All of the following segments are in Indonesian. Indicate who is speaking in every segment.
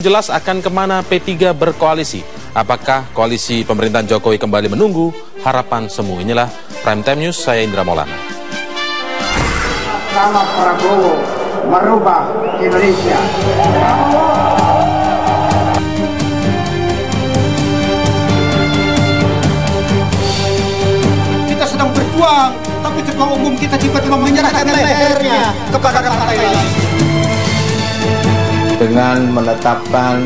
Speaker 1: Jelas akan kemana P3 berkoalisi. Apakah koalisi pemerintahan Jokowi kembali menunggu? Harapan semu. Inilah Prime Time News, saya Indra Maulana.
Speaker 2: Nama Prabowo merubah Indonesia.
Speaker 3: Kita sedang berjuang, tapi ketua umum kita tiba-tiba menyerahkan lehernya kepada partai lain.
Speaker 4: Dengan menetapkan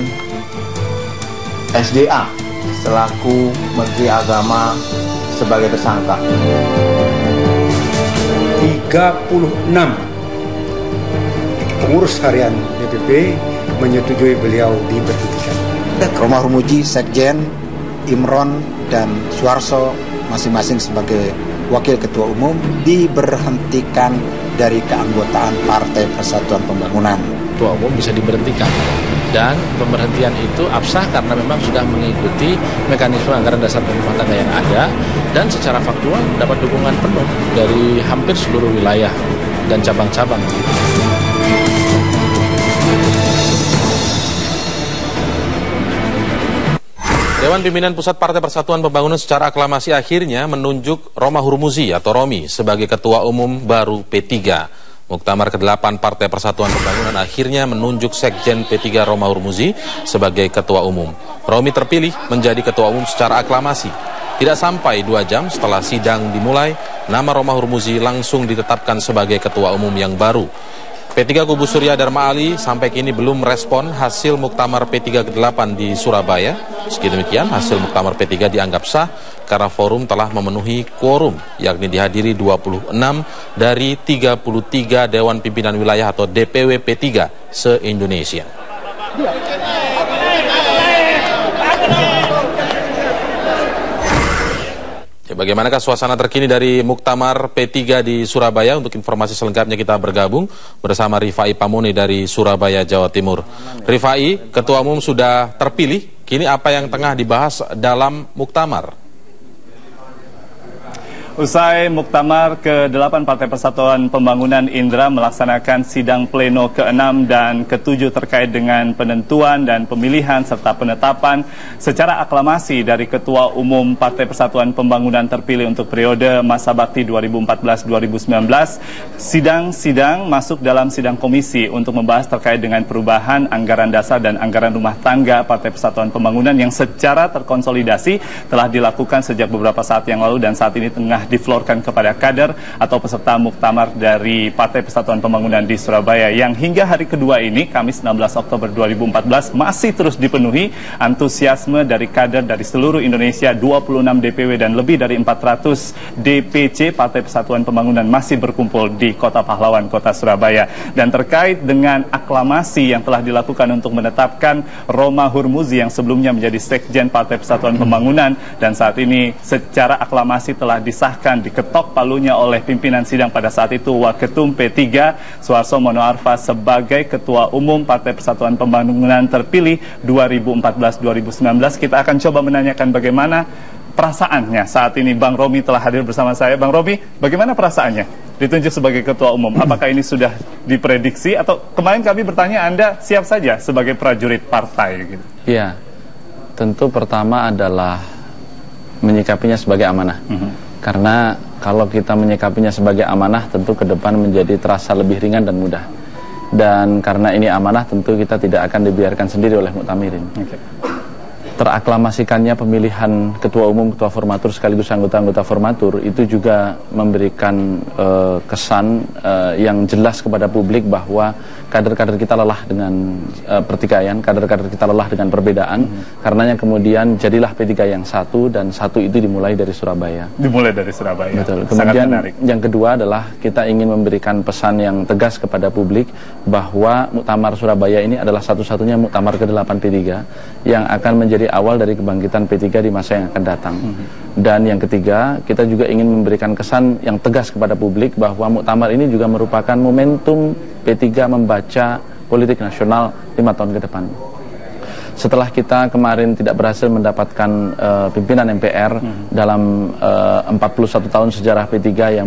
Speaker 4: SDA selaku Menteri Agama sebagai tersangka.
Speaker 3: 36 pengurus harian DPP menyetujui beliau diberhentikan.
Speaker 5: Romahur Muzi, Sekjen, Imron, dan Suharso masing-masing sebagai Wakil Ketua Umum diberhentikan dari keanggotaan Partai Persatuan Pembangunan.
Speaker 6: Ketua Umum bisa diberhentikan, dan pemberhentian itu absah karena memang sudah mengikuti mekanisme anggaran dasar rumah tangga yang ada, dan secara faktual dapat dukungan penuh dari hampir seluruh wilayah dan cabang-cabang.
Speaker 1: Dewan Pimpinan Pusat Partai Persatuan Pembangunan secara aklamasi akhirnya menunjuk Romahur Muzi atau Romi sebagai Ketua Umum baru P3. Muktamar ke-8 Partai Persatuan Pembangunan akhirnya menunjuk Sekjen P3 Romahur Muzi sebagai Ketua Umum. Romi terpilih menjadi Ketua Umum secara aklamasi. Tidak sampai 2 jam setelah sidang dimulai, nama Romahur Muzi langsung ditetapkan sebagai Ketua Umum yang baru. P3 kubu Surya Dharma Ali sampai kini belum merespon hasil Muktamar P3 ke-8 di Surabaya. Meski demikian, hasil Muktamar P3 dianggap sah karena forum telah memenuhi quorum, yakni dihadiri 26 dari 33 Dewan Pimpinan Wilayah atau DPW P3 se-Indonesia. Bagaimanakah suasana terkini dari Muktamar P3 di Surabaya? Untuk informasi selengkapnya kita bergabung bersama Rifai Pamoni dari Surabaya, Jawa Timur. Rifai, Ketua Umum sudah terpilih, kini apa yang tengah dibahas dalam Muktamar?
Speaker 7: Usai Muktamar ke-8 Partai Persatuan Pembangunan, Indra melaksanakan sidang pleno ke-6 dan ke-7 terkait dengan penentuan dan pemilihan serta penetapan secara aklamasi dari Ketua Umum Partai Persatuan Pembangunan terpilih untuk periode masa bakti 2014-2019. Sidang-sidang masuk dalam sidang komisi untuk membahas terkait dengan perubahan anggaran dasar dan anggaran rumah tangga Partai Persatuan Pembangunan yang secara terkonsolidasi telah dilakukan sejak beberapa saat yang lalu dan saat ini tengah diflorkan kepada kader atau peserta Muktamar dari Partai Persatuan Pembangunan di Surabaya yang hingga hari kedua ini, Kamis 16 Oktober 2014, masih terus dipenuhi antusiasme dari kader dari seluruh Indonesia. 26 DPW dan lebih dari 400 DPC Partai Persatuan Pembangunan masih berkumpul di Kota Pahlawan, Kota Surabaya. Dan terkait dengan aklamasi yang telah dilakukan untuk menetapkan Romahur Muzi yang sebelumnya menjadi Sekjen Partai Persatuan Pembangunan dan saat ini secara aklamasi telah disahkan, diketok palunya oleh pimpinan sidang pada saat itu Waketum P3 Suharso Monoarfa sebagai Ketua Umum Partai Persatuan Pembangunan terpilih 2014-2019. Kita akan coba menanyakan bagaimana perasaannya saat ini. Bang Romi telah hadir bersama saya. Bang Romi, bagaimana perasaannya ditunjuk sebagai Ketua Umum? Apakah ini sudah diprediksi atau kemarin kami bertanya Anda siap saja sebagai prajurit partai? Gitu?
Speaker 6: Ya, tentu pertama adalah menyikapinya sebagai amanah. Karena kalau kita menyikapinya sebagai amanah, tentu ke depan menjadi terasa lebih ringan dan mudah. Dan karena ini amanah, tentu kita tidak akan dibiarkan sendiri oleh muktamirin. Teraklamasikannya pemilihan Ketua Umum, Ketua Formatur sekaligus anggota-anggota Formatur itu juga memberikan kesan yang jelas kepada publik bahwa kader-kader kita lelah dengan pertikaian, kader-kader kita lelah dengan perbedaan. Karenanya kemudian jadilah P3 yang satu, dan satu itu dimulai dari Surabaya.
Speaker 7: Dimulai dari Surabaya.
Speaker 6: Betul. Kemudian yang kedua adalah kita ingin memberikan pesan yang tegas kepada publik bahwa Muktamar Surabaya ini adalah satu-satunya Muktamar ke-8 P3 yang akan menjadi awal dari kebangkitan P3 di masa yang akan datang. Dan yang ketiga, kita juga ingin memberikan kesan yang tegas kepada publik bahwa Muktamar ini juga merupakan momentum P3 membaca politik nasional 5 tahun ke depan. Setelah kita kemarin tidak berhasil mendapatkan pimpinan MPR dalam 41 tahun sejarah P3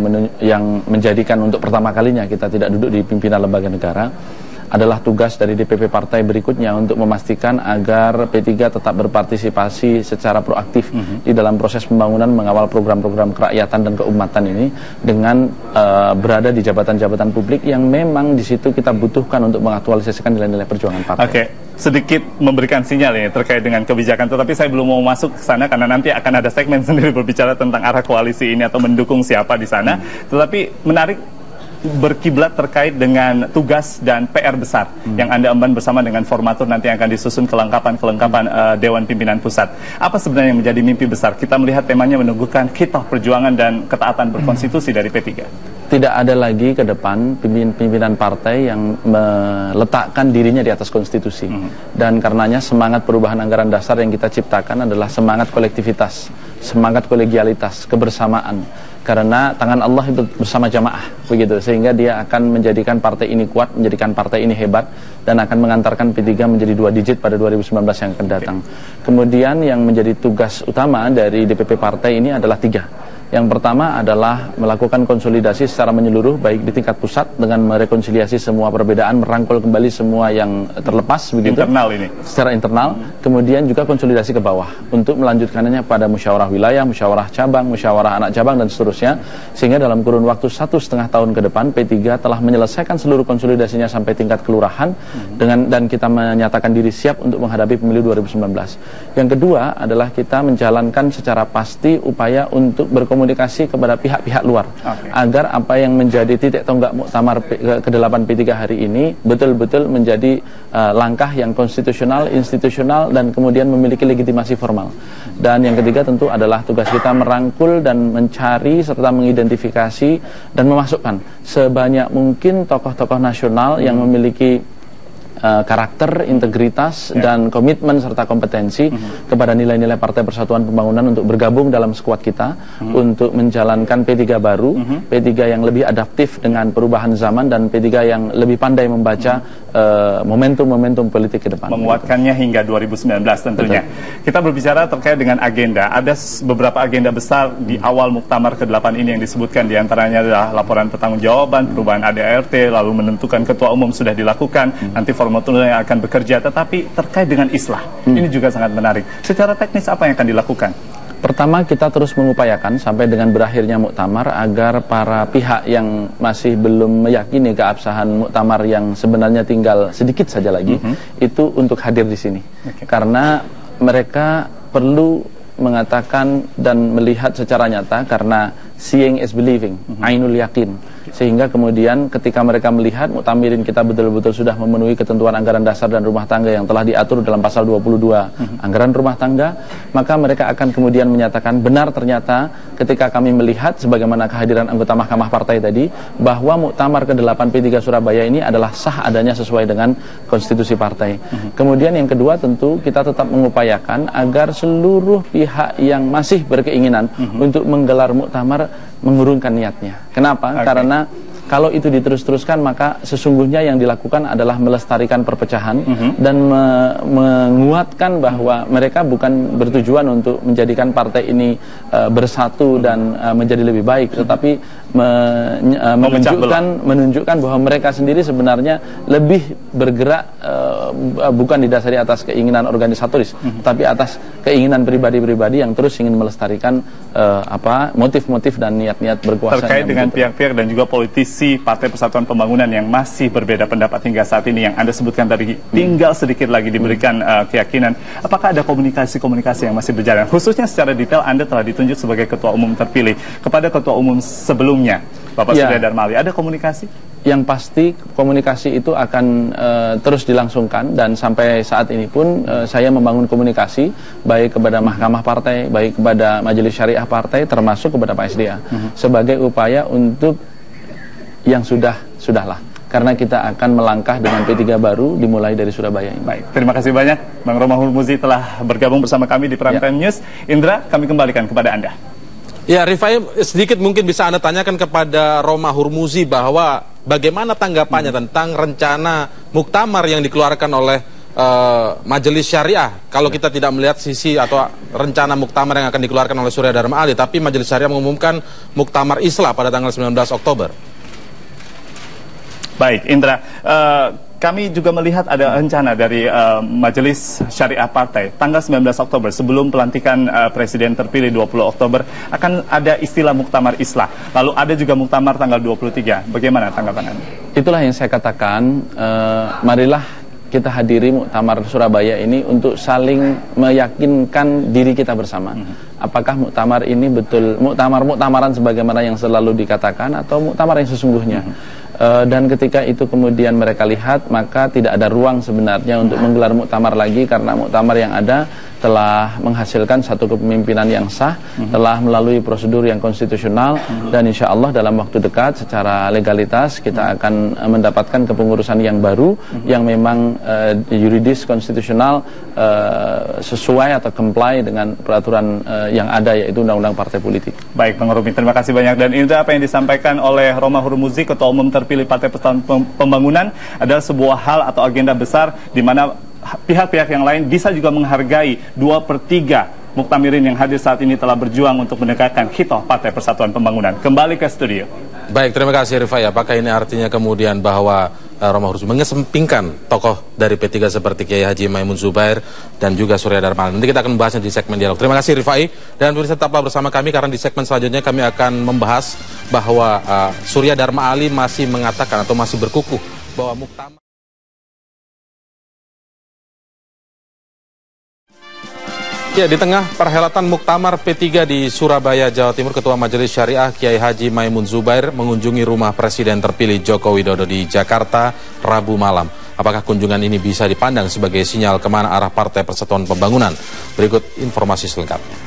Speaker 6: yang menjadikan untuk pertama kalinya kita tidak duduk di pimpinan lembaga negara, adalah tugas dari DPP partai berikutnya untuk memastikan agar P3 tetap berpartisipasi secara proaktif di dalam proses pembangunan, mengawal program-program kerakyatan dan keumatan ini dengan berada di jabatan-jabatan publik yang memang di situ kita butuhkan untuk mengaktualisasikan nilai-nilai perjuangan partai.
Speaker 7: Oke, sedikit memberikan sinyal ini terkait dengan kebijakan, tetapi saya belum mau masuk ke sana karena nanti akan ada segmen sendiri berbicara tentang arah koalisi ini atau mendukung siapa di sana. Tetapi menarik berkiblat terkait dengan tugas dan PR besar yang Anda emban bersama dengan formatur nanti yang akan disusun kelengkapan Dewan Pimpinan Pusat. Apa sebenarnya yang menjadi mimpi besar? Kita melihat temanya meneguhkan kitab perjuangan dan ketaatan berkonstitusi dari P3.
Speaker 6: Tidak ada lagi ke depan pimpinan partai yang meletakkan dirinya di atas konstitusi. Dan karenanya semangat perubahan anggaran dasar yang kita ciptakan adalah semangat kolektivitas, semangat kolegialitas, kebersamaan. Karena tangan Allah itu bersama jamaah, begitu, sehingga dia akan menjadikan partai ini kuat, menjadikan partai ini hebat, dan akan mengantarkan P3 menjadi 2 digit pada 2019 yang akan datang. Kemudian yang menjadi tugas utama dari DPP partai ini adalah 3. Yang pertama adalah melakukan konsolidasi secara menyeluruh, baik di tingkat pusat dengan merekonsiliasi semua perbedaan, merangkul kembali semua yang terlepas, begitu.
Speaker 7: Internal ini.
Speaker 6: Secara internal, kemudian juga konsolidasi ke bawah untuk melanjutkannya pada musyawarah wilayah, musyawarah cabang, musyawarah anak cabang dan seterusnya, sehingga dalam kurun waktu 1,5 tahun ke depan P3 telah menyelesaikan seluruh konsolidasinya sampai tingkat kelurahan dan kita menyatakan diri siap untuk menghadapi pemilu 2019. Yang kedua adalah kita menjalankan secara pasti upaya untuk berkomunikasi kepada pihak-pihak luar agar apa yang menjadi titik tonggak muktamar ke-8 P3 hari ini betul-betul menjadi langkah yang konstitusional, institusional, dan kemudian memiliki legitimasi formal. Dan yang ketiga tentu adalah tugas kita merangkul dan mencari serta mengidentifikasi dan memasukkan sebanyak mungkin tokoh-tokoh nasional yang memiliki karakter, integritas, dan komitmen serta kompetensi kepada nilai-nilai Partai Persatuan Pembangunan untuk bergabung dalam skuad kita untuk menjalankan P3 baru, P3 yang lebih adaptif dengan perubahan zaman, dan P3 yang lebih pandai membaca momentum-momentum politik ke depan.
Speaker 7: Menguatkannya hingga 2019 tentunya. Betul. Kita berbicara terkait dengan agenda. Ada beberapa agenda besar di awal Muktamar ke-8 ini yang disebutkan, diantaranya adalah laporan pertanggungjawaban, perubahan ADART, lalu menentukan ketua umum sudah dilakukan, nanti formatur yang akan bekerja, tetapi terkait dengan islah. Ini juga sangat menarik. Secara teknis apa yang akan dilakukan?
Speaker 6: Pertama, kita terus mengupayakan sampai dengan berakhirnya muktamar agar para pihak yang masih belum meyakini keabsahan muktamar yang sebenarnya tinggal sedikit saja lagi itu untuk hadir di sini. Karena mereka perlu mengatakan dan melihat secara nyata, karena seeing is believing, ainul yakin. Sehingga kemudian ketika mereka melihat muktamirin kita betul-betul sudah memenuhi ketentuan anggaran dasar dan rumah tangga yang telah diatur dalam pasal 22 anggaran rumah tangga, maka mereka akan kemudian menyatakan benar ternyata ketika kami melihat sebagaimana kehadiran anggota Mahkamah Partai tadi, bahwa muktamar ke-8 P3 Surabaya ini adalah sah adanya sesuai dengan konstitusi partai. Kemudian yang kedua tentu kita tetap mengupayakan agar seluruh pihak yang masih berkeinginan untuk menggelar muktamar mengurungkan niatnya. Kenapa? Karena kalau itu diterus-teruskan, maka sesungguhnya yang dilakukan adalah melestarikan perpecahan dan menguatkan bahwa mereka bukan bertujuan untuk menjadikan partai ini bersatu dan menjadi lebih baik, tetapi menunjukkan bahwa mereka sendiri sebenarnya lebih bergerak bukan didasari atas keinginan organisatoris, tapi atas keinginan pribadi-pribadi yang terus ingin melestarikan motif-motif dan niat-niat berkuasa.
Speaker 7: Terkait dengan pihak-pihak dan juga politisi Partai Persatuan Pembangunan yang masih berbeda pendapat hingga saat ini, yang Anda sebutkan tadi tinggal sedikit lagi diberikan keyakinan, apakah ada komunikasi-komunikasi yang masih berjalan? Khususnya secara detail, Anda telah ditunjuk sebagai ketua umum terpilih. Kepada ketua umum sebelumnya, Bapak Surya Dharma Ali, ada komunikasi?
Speaker 6: Yang pasti komunikasi itu akan terus dilangsungkan, dan sampai saat ini pun saya membangun komunikasi baik kepada Mahkamah Partai, baik kepada Majelis Syariah Partai, termasuk kepada Pak SDA sebagai upaya untuk yang sudahlah, karena kita akan melangkah dengan P3 baru dimulai dari Surabaya ini.
Speaker 7: Baik, terima kasih banyak Bang Roma Hurmuzi telah bergabung bersama kami di Prime Time News. Indra, kami kembalikan kepada Anda.
Speaker 1: Ya, Rifai, sedikit mungkin bisa Anda tanyakan kepada Roma Hurmuzi bahwa bagaimana tanggapannya tentang rencana muktamar yang dikeluarkan oleh Majelis Syariah. Kalau kita tidak melihat sisi atau rencana muktamar yang akan dikeluarkan oleh Surya Dharma Ali, tapi Majelis Syariah mengumumkan muktamar islah pada tanggal 19 Oktober.
Speaker 7: Baik, Indra, kami juga melihat ada rencana dari Majelis Syariah Partai tanggal 19 Oktober sebelum pelantikan Presiden terpilih 20 Oktober akan ada istilah Muktamar Islah. Lalu ada juga Muktamar tanggal 23. Bagaimana tanggapan Anda? Itulah yang saya katakan, marilah kita hadiri Muktamar Surabaya ini untuk saling meyakinkan diri kita bersama. Apakah muktamar ini betul muktamar-muktamaran sebagaimana yang selalu dikatakan atau muktamar yang sesungguhnya? Dan ketika itu kemudian mereka lihat, maka tidak ada ruang sebenarnya untuk menggelar muktamar lagi, karena muktamar yang ada telah menghasilkan satu kepemimpinan yang sah, telah melalui prosedur yang konstitusional, dan insya Allah dalam waktu dekat secara legalitas kita akan mendapatkan kepengurusan yang baru yang memang yuridis konstitusional sesuai atau comply dengan peraturan yang ada, yaitu Undang-Undang Partai Politik. Baik, Bang Romi, terima kasih banyak. Dan ini apa yang disampaikan oleh Romah Hurmuzi, Ketua Umum terpilih Partai Persatuan Pembangunan, adalah sebuah hal atau agenda besar di mana pihak-pihak yang lain bisa juga menghargai 2/3 muktamirin yang hadir saat ini telah berjuang untuk menegakkan khitoh Partai Persatuan Pembangunan. Kembali ke studio. Baik, terima kasih Rifai. Apakah ini artinya kemudian bahwa Romah Hurmuzi mengesampingkan tokoh dari P3 seperti Kiai Haji Maimun Zubair dan juga Surya Dharma Ali? Nanti kita akan membahasnya di segmen dialog. Terima kasih Rifai, dan pemirsa tetaplah bersama kami karena di segmen selanjutnya kami akan membahas bahwa Surya Dharma Ali masih mengatakan atau masih berkukuh bahwa muktamar. Ya, di tengah perhelatan Muktamar P3 di Surabaya, Jawa Timur, Ketua Majelis Syariah Kiai Haji Maimun Zubair mengunjungi rumah Presiden terpilih Joko Widodo di Jakarta Rabu malam. Apakah kunjungan ini bisa dipandang sebagai sinyal kemana arah Partai Persatuan Pembangunan? Berikut informasi selengkapnya.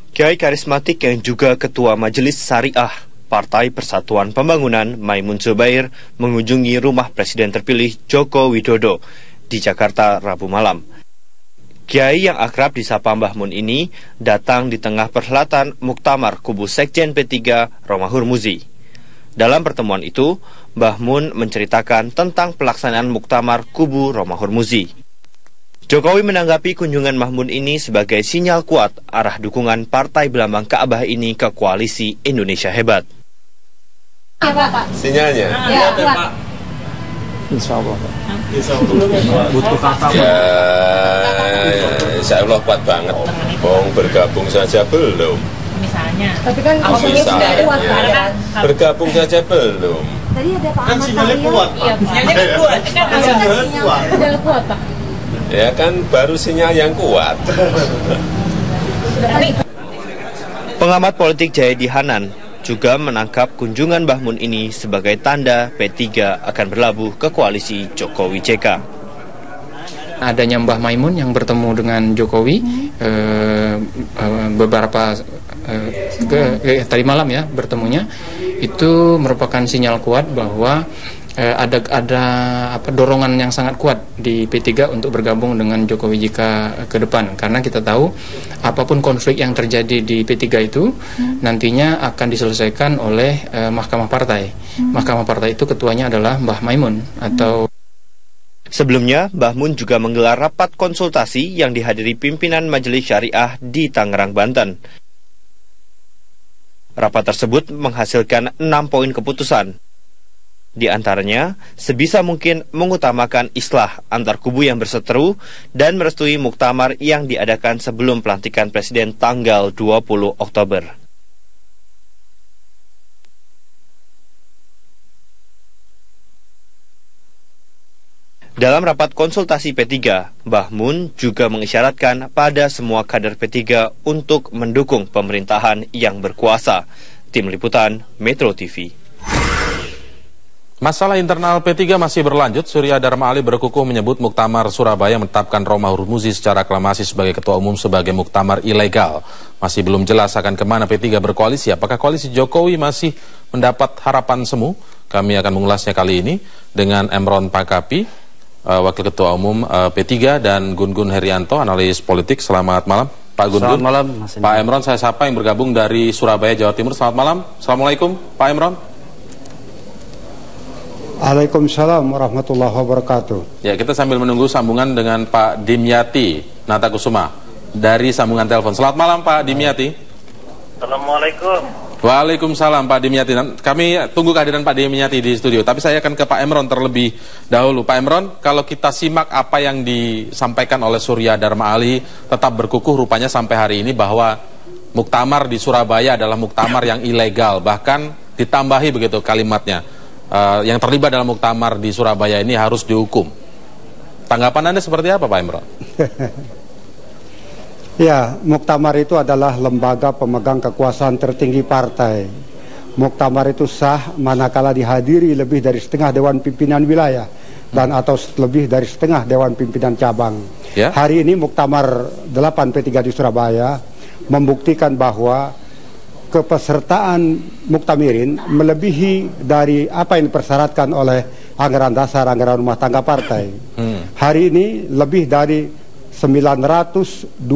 Speaker 8: Kiai karismatik yang juga Ketua Majelis Syariah Partai Persatuan Pembangunan Maimun Zubair mengunjungi rumah Presiden terpilih Joko Widodo di Jakarta Rabu malam. Kiai yang akrab disapa Mbah Mun ini datang di tengah perhelatan Muktamar kubu Sekjen P3 Romah Hurmuzi. Dalam pertemuan itu, Mbah Mun menceritakan tentang pelaksanaan Muktamar kubu Romah Hurmuzi. Jokowi menanggapi kunjungan Mbah Mun ini sebagai sinyal kuat arah dukungan Partai Belambang Ka'bah ini ke koalisi Indonesia Hebat.
Speaker 9: Ya, Pak.
Speaker 8: Sinyalnya?
Speaker 9: Ya, Pak.
Speaker 3: Insya Allah.
Speaker 8: Butuh kata. Ya, insya Allah kuat banget. Bergabung saja belum.
Speaker 9: Misalnya. Tapi kan maksudnya sudah ada kuat kan?
Speaker 8: Bergabung saja belum.
Speaker 9: Tadi ada Pak Ahmad
Speaker 3: sinyalnya kuat, Pak.
Speaker 9: Sinyalnya kuat. Sinyal kuat, Pak.
Speaker 8: Ya kan baru sinyal yang kuat. Pengamat politik Jayadi Hanan juga menangkap kunjungan Mbah Mun ini sebagai tanda P3 akan berlabuh ke koalisi Jokowi JK.
Speaker 10: Adanya Mbah Maimun yang bertemu dengan Jokowi beberapa tadi malam ya bertemunya, itu merupakan sinyal kuat bahwa ada dorongan yang sangat kuat di P3 untuk bergabung dengan Jokowi JK ke depan, karena kita tahu apapun konflik yang terjadi di P3 itu nantinya akan diselesaikan oleh Mahkamah Partai. Mahkamah Partai itu ketuanya adalah Mbah Maimun atau.
Speaker 8: Sebelumnya, Mbah Mun juga menggelar rapat konsultasi yang dihadiri pimpinan Majelis Syariah di Tangerang, Banten. Rapat tersebut menghasilkan 6 poin keputusan. Di antaranya, sebisa mungkin mengutamakan islah antar kubu yang berseteru dan merestui muktamar yang diadakan sebelum pelantikan Presiden tanggal 20 Oktober. Dalam rapat konsultasi P3, Mbah Mun juga mengisyaratkan pada semua kader P3 untuk mendukung pemerintahan yang berkuasa. Tim Liputan Metro TV.
Speaker 1: Masalah internal P3 masih berlanjut. Surya Dharma Ali berkukuh menyebut Muktamar Surabaya menetapkan Romah Hurmuzi secara aklamasi sebagai ketua umum sebagai muktamar ilegal. Masih belum jelas akan kemana P3 berkoalisi. Apakah koalisi Jokowi masih mendapat harapan semu? Kami akan mengulasnya kali ini dengan Emron Pakapi, Wakil Ketua Umum P3, dan Gun-Gun Herianto, analis politik. Selamat malam Pak Gun-Gun.
Speaker 11: Selamat malam Mas.
Speaker 1: Pak Emron, saya sapa yang bergabung dari Surabaya, Jawa Timur. Selamat malam. Assalamualaikum Pak Emron.
Speaker 3: Waalaikumsalam warahmatullahi wabarakatuh.
Speaker 1: Ya, kita sambil menunggu sambungan dengan Pak Dimyati Natakusuma dari sambungan telepon. Selamat malam Pak Dimyati.
Speaker 12: Assalamualaikum.
Speaker 1: Waalaikumsalam Pak Dimyati. Kami tunggu kehadiran Pak Dimyati di studio. Tapi saya akan ke Pak Emron terlebih dahulu. Pak Emron, kalau kita simak apa yang disampaikan oleh Surya Dharma Ali, tetap berkukuh rupanya sampai hari ini bahwa muktamar di Surabaya adalah muktamar yang ilegal. Bahkan ditambahi begitu kalimatnya. Yang terlibat dalam muktamar di Surabaya ini harus dihukum. Tanggapan Anda seperti apa Pak Emron?
Speaker 3: Ya, muktamar itu adalah lembaga pemegang kekuasaan tertinggi partai. Muktamar itu sah manakala dihadiri lebih dari setengah Dewan Pimpinan Wilayah dan atau lebih dari setengah Dewan Pimpinan Cabang. Ya? Hari ini muktamar 8P3 di Surabaya membuktikan bahwa kepesertaan muktamirin melebihi dari apa yang dipersyaratkan oleh anggaran dasar, anggaran rumah tangga partai. Hari ini lebih dari 920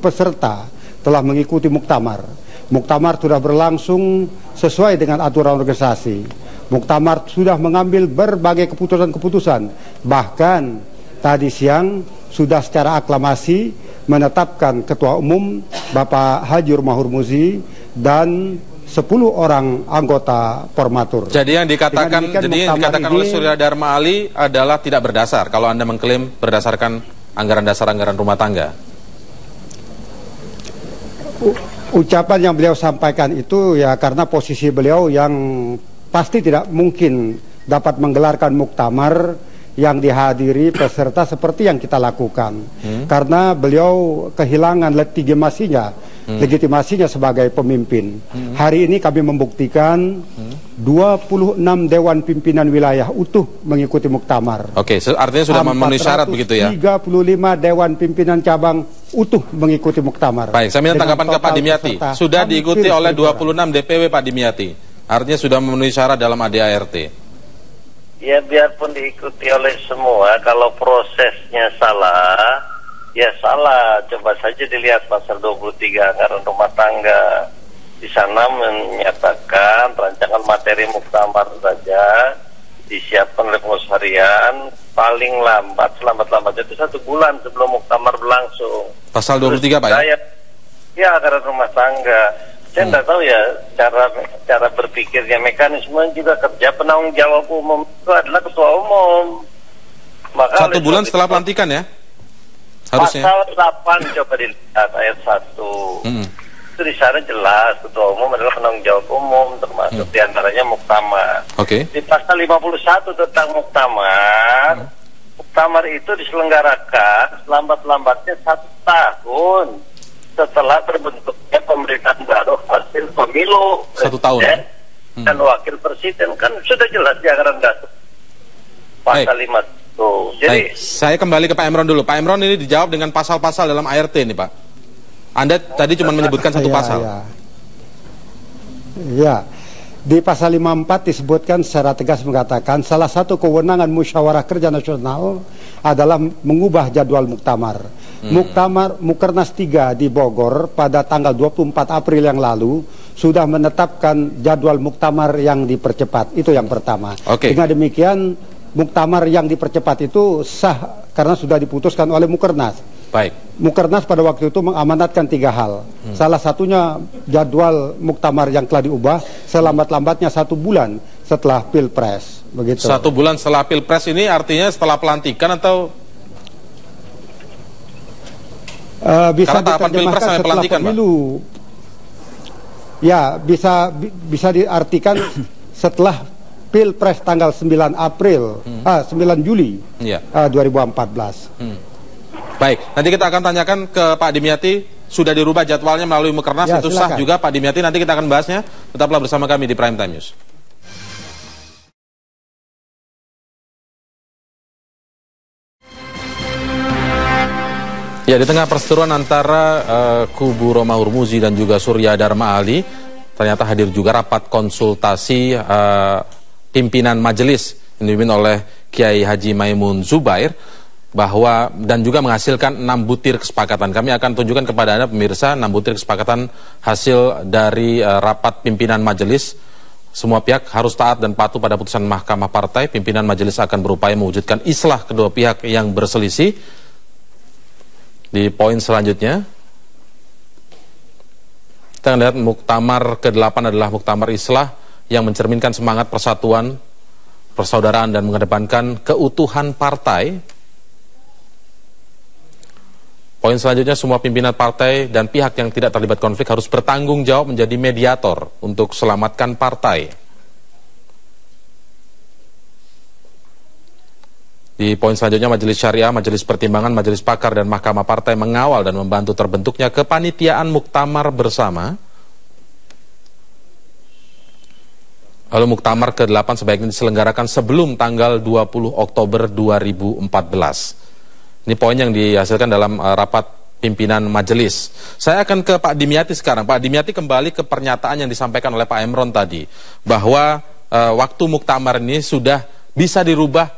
Speaker 3: peserta telah mengikuti muktamar. Muktamar sudah berlangsung sesuai dengan aturan organisasi. Muktamar sudah mengambil berbagai keputusan-keputusan. Bahkan tadi siang sudah secara aklamasi menetapkan Ketua Umum Bapak Haji Romah Hurmuzi dan 10 orang anggota formatur.
Speaker 1: Jadi yang dikatakan oleh Surya Dharma Ali adalah tidak berdasar kalau Anda mengklaim berdasarkan anggaran dasar, anggaran rumah tangga.
Speaker 3: Ucapan yang beliau sampaikan itu ya karena posisi beliau yang pasti tidak mungkin dapat menggelarkan muktamar yang dihadiri peserta seperti yang kita lakukan. Karena beliau kehilangan legitimasinya sebagai pemimpin. Hari ini kami membuktikan 26 Dewan Pimpinan Wilayah utuh mengikuti muktamar.
Speaker 1: Oke, artinya sudah memenuhi syarat begitu ya?
Speaker 3: 35 Dewan Pimpinan Cabang utuh mengikuti muktamar.
Speaker 1: Baik, saya minta tanggapan ke Pak Dimyati. Sudah diikuti oleh 26 DPW Pak Dimyati. Artinya sudah memenuhi syarat dalam ADART.
Speaker 11: Ya biarpun diikuti oleh semua, kalau prosesnya salah, ya salah. Coba saja dilihat pasal 23 anggaran rumah tangga. Di sana menyatakan rancangan materi muktamar saja disiapkan oleh pengurus harian paling selambat-lambatnya itu 1 bulan sebelum muktamar berlangsung.
Speaker 1: Pasal 23 Pak ya?
Speaker 11: Ya anggaran rumah tangga. Saya tidak tahu ya cara berpikirnya, mekanisme juga kerja penanggung jawab umum itu adalah ketua umum. Maka
Speaker 1: 1 bulan setelah pelantikan ya? Harusnya.
Speaker 11: Pasal 8 coba dilihat ayat 1. Itu di sana jelas ketua umum adalah penanggung jawab umum termasuk diantaranya muktamar. Di pasal 51 tentang muktamar, muktamar itu diselenggarakan selambat-lambatnya 1 tahun setelah terbentuknya pemerintahan baru hasil pemilu
Speaker 1: 1 tahun
Speaker 11: dan wakil presiden, kan sudah jelas di anggaran dasar pasal 5. Jadi
Speaker 1: saya kembali ke Pak Emron dulu. Pak Emron, ini dijawab dengan pasal-pasal dalam ART ini Pak. Anda tadi cuma menyebutkan 1 pasal.
Speaker 3: Ya, di pasal 54 disebutkan secara tegas mengatakan salah satu kewenangan musyawarah kerja nasional adalah mengubah jadwal muktamar. Mukernas 3 di Bogor pada tanggal 24 April yang lalu sudah menetapkan jadwal muktamar yang dipercepat. Itu yang pertama. Dengan demikian muktamar yang dipercepat itu sah karena sudah diputuskan oleh Mukernas. Mukernas pada waktu itu mengamanatkan 3 hal. Salah satunya jadwal muktamar yang telah diubah selambat-lambatnya 1 bulan setelah Pilpres. Begitu.
Speaker 1: 1 bulan setelah Pilpres ini artinya setelah pelantikan atau?
Speaker 3: Bisa
Speaker 1: karena tahapan Pilpres sampai pelantikan,
Speaker 3: pemilu. Ya, bisa diartikan setelah Pilpres tanggal 9 April, 9 Juli 2014.
Speaker 1: Baik, nanti kita akan tanyakan ke Pak Dimyati, sudah dirubah jadwalnya melalui Mukernas, itu sah juga Pak Dimyati, nanti kita akan bahasnya. Tetaplah bersama kami di Prime Time News. Ya, di tengah perseteruan antara kubu Romah Hurmuzi dan juga Surya Dharma Ali, ternyata hadir juga rapat konsultasi pimpinan majelis yang dipimpin oleh Kiai Haji Maimun Zubair, bahwa dan juga menghasilkan 6 butir kesepakatan. Kami akan tunjukkan kepada Anda pemirsa 6 butir kesepakatan hasil dari rapat pimpinan majelis. Semua pihak harus taat dan patuh pada putusan Mahkamah Partai. Pimpinan majelis akan berupaya mewujudkan islah kedua pihak yang berselisih. Di poin selanjutnya, Kita lihat muktamar ke-8 adalah muktamar Islah yang mencerminkan semangat persatuan, persaudaraan dan mengedepankan keutuhan partai. Poin selanjutnya, semua pimpinan partai dan pihak yang tidak terlibat konflik harus bertanggung jawab menjadi mediator untuk selamatkan partai. Di poin selanjutnya, Majelis Syariah, Majelis Pertimbangan, Majelis Pakar, dan Mahkamah Partai mengawal dan membantu terbentuknya kepanitiaan muktamar bersama. Lalu muktamar ke-8 sebaiknya diselenggarakan sebelum tanggal 20 Oktober 2014. Ini poin yang dihasilkan dalam rapat pimpinan majelis. Saya akan ke Pak Dimyati sekarang. Pak Dimyati, kembali ke pernyataan yang disampaikan oleh Pak Imron tadi, bahwa waktu muktamar ini sudah bisa dirubah